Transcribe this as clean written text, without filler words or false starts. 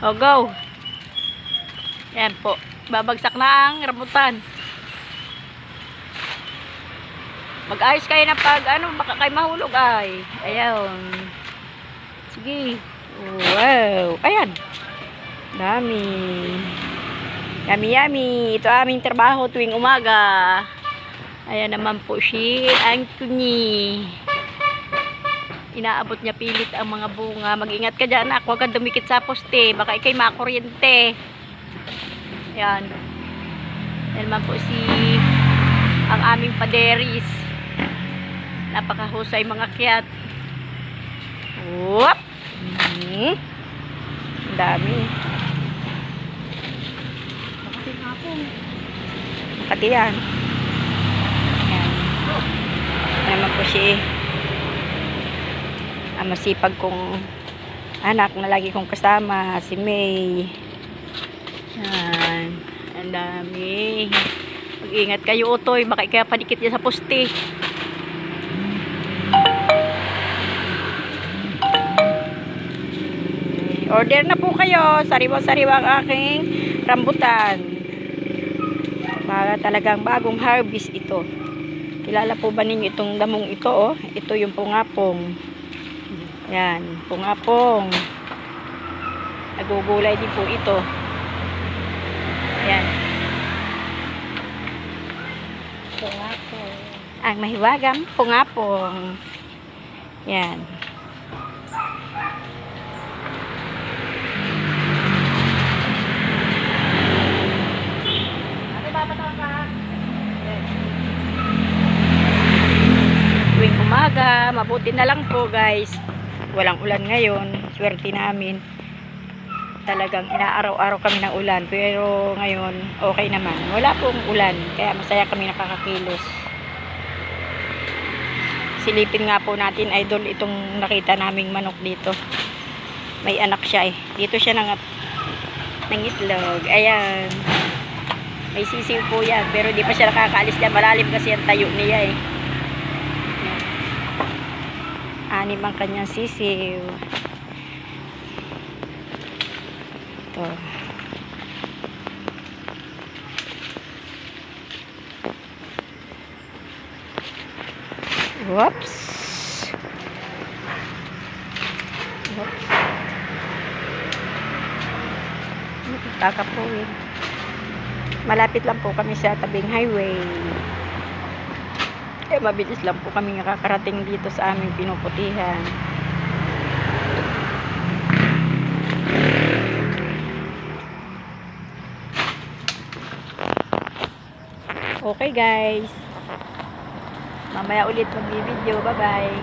O, go. Yan po. Babagsak na ang rambutan. Mag-ayos kayo na pag baka kayo mahulog ay. Ayan. Sige. Wow. Ayan. Dami. Yummy, yummy. Ito aming trabaho tuwing umaga. Ayan naman po si Anthony. Inaabot niya pilit ang mga bunga. Mag-ingat ka dyan, anak. Huwag kang dumikit sa poste. Baka ikay makuryente. Ayan. Ayan naman po ang aming paderis. Napakahusay mga kiyat. Whoop! Ang dami. Makati yan. Ayan. Ayan naman po ang masipag kong anak na lagi kong kasama, si May. Yan. Ang dami. Mag-ingat kayo, Otoy. Baka kaya panikit niya sa poste. Order na po kayo. Sariwa-sariwa ang aking rambutan. Para talagang bagong harvest ito. Kilala po ba ninyo itong damong ito? Oh? Ito yung pungapong. Yan, pungapong. Nagugulay din po ito. Yan. Pungapong. Ang mahiwagang pungapong. Yan. Tuwing umaga, mabuti na lang po guys. Walang ulan ngayon. Swerte namin. Talagang inaaraw-araw kami ng ulan. Pero ngayon, okay naman. Wala pong ulan. Kaya masaya kami nakakakilos. Silipin nga po natin, idol, itong nakita naming manok dito. May anak siya eh. Dito siya ng itlog. Ayan. May sisiw po yan. Pero di pa siya nakakaalis dyan. Malalim kasi ang tayo niya eh. Anim ang kanyang sisiw. Ito. Whoops. Whoops. Kakapuin. Malapit lang po kami sa tabing highway. Mabilis lang po kami nakakarating dito sa aming pinuputihan. Okay guys. Mamaya ulit mag-video. Bye bye.